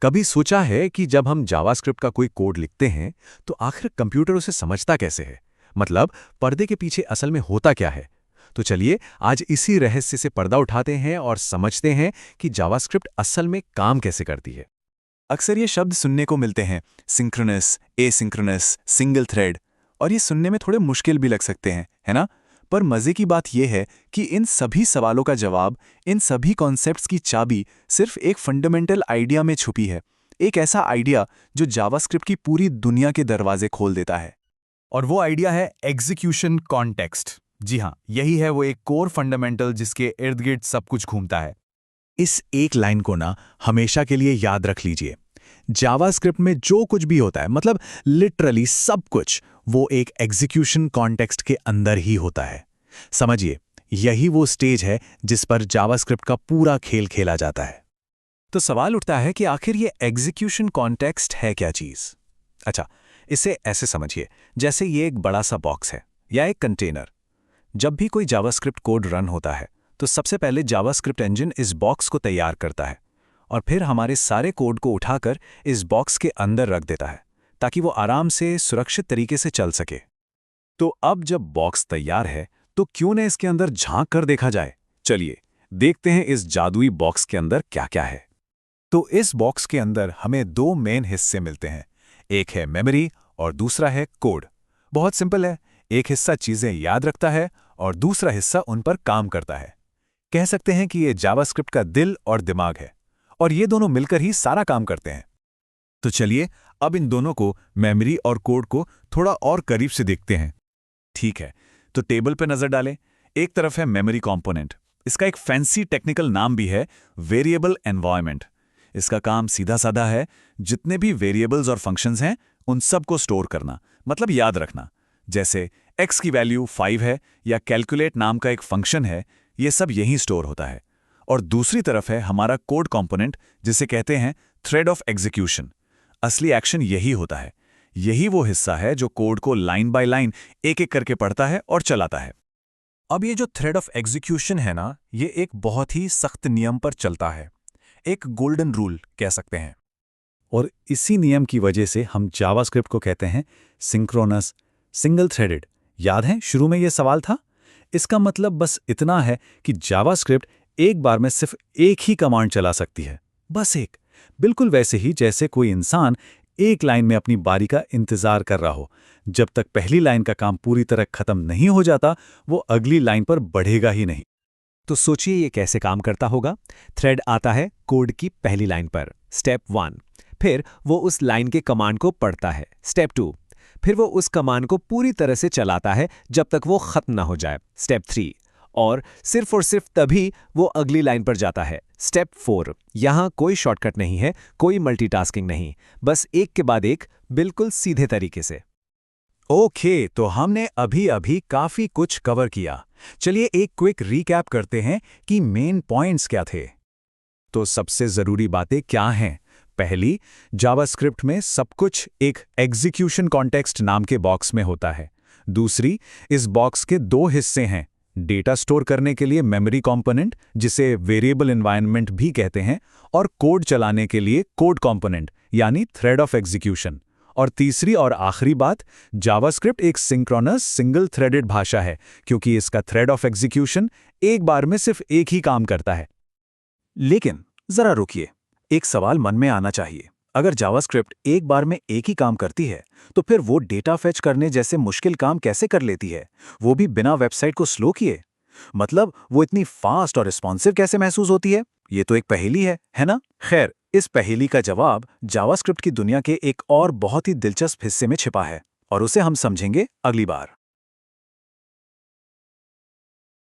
कभी सोचा है कि जब हम जावास्क्रिप्ट का कोई कोड लिखते हैं तो आखिर कंप्यूटर उसे समझता कैसे है? मतलब पर्दे के पीछे असल में होता क्या है? तो चलिए आज इसी रहस्य से पर्दा उठाते हैं और समझते हैं कि जावास्क्रिप्ट असल में काम कैसे करती है। अक्सर ये शब्द सुनने को मिलते हैं, सिंक्रोनस, एसिंक्रोनस, सिंगल थ्रेड, और ये सुनने में थोड़े मुश्किल भी लग सकते हैं, है ना? पर मज़े की बात यह है कि इन सभी सवालों का जवाब, इन सभी कॉन्सेप्ट्स की चाबी सिर्फ एक फंडामेंटल आइडिया में छुपी है। एक ऐसा आइडिया जो जावास्क्रिप्ट की पूरी दुनिया के दरवाजे खोल देता है। और वो आइडिया है एग्जीक्यूशन कॉन्टेक्स्ट। जी हाँ, यही है वो एक कोर फंडामेंटल जिसके इर्द गिर्द सब कुछ घूमता है। इस एक लाइन को ना हमेशा के लिए याद रख लीजिए। जावास्क्रिप्ट में जो कुछ भी होता है, मतलब लिटरली सब कुछ, वो एक एग्जीक्यूशन कॉन्टेक्स्ट के अंदर ही होता है। समझिए, यही वो स्टेज है जिस पर जावास्क्रिप्ट का पूरा खेल खेला जाता है। तो सवाल उठता है कि आखिर ये एग्जीक्यूशन कॉन्टेक्स्ट है क्या चीज़? अच्छा, इसे ऐसे समझिए, जैसे ये एक बड़ा सा बॉक्स है या एक कंटेनर। जब भी कोई जावास्क्रिप्ट कोड रन होता है तो सबसे पहले जावास्क्रिप्ट इंजन इस बॉक्स को तैयार करता है और फिर हमारे सारे कोड को उठाकर इस बॉक्स के अंदर रख देता है ताकि वो आराम से सुरक्षित तरीके से चल सके। तो अब जब बॉक्स तैयार है तो क्यों न इसके अंदर झांक कर देखा जाए। चलिए देखते हैं इस जादुई बॉक्स के अंदर क्या क्या है। तो इस बॉक्स के अंदर हमें दो मेन हिस्से मिलते हैं, एक है मेमोरी और दूसरा है कोड। बहुत सिंपल है, एक हिस्सा चीजें याद रखता है और दूसरा हिस्सा उन पर काम करता है। कह सकते हैं कि ये जावास्क्रिप्ट का दिल और दिमाग है और ये दोनों मिलकर ही सारा काम करते हैं। तो चलिए अब इन दोनों को, मेमोरी और कोड को, थोड़ा और करीब से देखते हैं। ठीक है, तो टेबल पर नजर डालें। एक तरफ है मेमोरी कंपोनेंट। इसका एक फैंसी टेक्निकल नाम भी है, वेरिएबल एनवायरनमेंट। इसका काम सीधा साधा है, जितने भी वेरिएबल्स और फंक्शंस हैं उन सब को स्टोर करना, मतलब याद रखना। जैसे x की वैल्यू 5 है या कैलकुलेट नाम का एक फंक्शन है, ये सब यहीं स्टोर होता है। और दूसरी तरफ है हमारा कोड कंपोनेंट, जिसे कहते हैं थ्रेड ऑफ एग्जीक्यूशन। असली एक्शन यही होता है। यही वो हिस्सा है जो कोड को लाइन बाय लाइन एक एक करके पढ़ता है और चलाता है। अब ये जो थ्रेड ऑफ एग्जीक्यूशन है ना, ये एक बहुत ही सख्त नियम पर चलता है, एक गोल्डन रूल कह सकते हैं। और इसी नियम की वजह से हम जावास्क्रिप्ट को कहते हैं सिंक्रोनस, सिंगल थ्रेडेड। याद है शुरू में यह सवाल था? इसका मतलब बस इतना है कि जावास्क्रिप्ट एक बार में सिर्फ एक ही कमांड चला सकती है, बस एक। बिल्कुल वैसे ही जैसे कोई इंसान एक लाइन में अपनी बारी का इंतजार कर रहा हो। जब तक पहली लाइन का काम पूरी तरह खत्म नहीं हो जाता, वो अगली लाइन पर बढ़ेगा ही नहीं। तो सोचिए ये कैसे काम करता होगा। थ्रेड आता है कोड की पहली लाइन पर, स्टेप 1। फिर वो उस लाइन के कमांड को पढ़ता है, स्टेप 2। फिर वो उस कमांड को पूरी तरह से चलाता है जब तक वो खत्म ना हो जाए, स्टेप 3। और सिर्फ तभी वो अगली लाइन पर जाता है, स्टेप 4। यहां कोई शॉर्टकट नहीं है, कोई मल्टीटास्किंग नहीं, बस एक के बाद एक, बिल्कुल सीधे तरीके से। ओके, तो हमने अभी अभी काफी कुछ कवर किया। चलिए एक क्विक रीकैप करते हैं कि मेन पॉइंट्स क्या थे। तो सबसे जरूरी बातें क्या हैं? पहली, जावास्क्रिप्ट में सब कुछ एक एग्जीक्यूशन कॉन्टेक्स्ट नाम के बॉक्स में होता है। दूसरी, इस बॉक्स के दो हिस्से हैं, डेटा स्टोर करने के लिए मेमोरी कंपोनेंट, जिसे वेरिएबल एनवायरनमेंट भी कहते हैं, और कोड चलाने के लिए कोड कंपोनेंट, यानी थ्रेड ऑफ एग्जीक्यूशन। और तीसरी और आखिरी बात, जावास्क्रिप्ट एक सिंक्रोनस सिंगल थ्रेडेड भाषा है, क्योंकि इसका थ्रेड ऑफ एग्जीक्यूशन एक बार में सिर्फ एक ही काम करता है। लेकिन जरा रुकिए, एक सवाल मन में आना चाहिए। अगर जावास्क्रिप्ट एक बार में एक ही काम करती है, तो फिर वो डेटा फेच करने जैसे मुश्किल काम कैसे कर लेती है, वो भी बिना वेबसाइट को स्लो किए? मतलब वो इतनी फास्ट और रिस्पॉन्सिव कैसे महसूस होती है? ये तो एक पहेली है ना? खैर, इस पहेली का जवाब जावास्क्रिप्ट की दुनिया के एक और बहुत ही दिलचस्प हिस्से में छिपा है, और उसे हम समझेंगे अगली बार।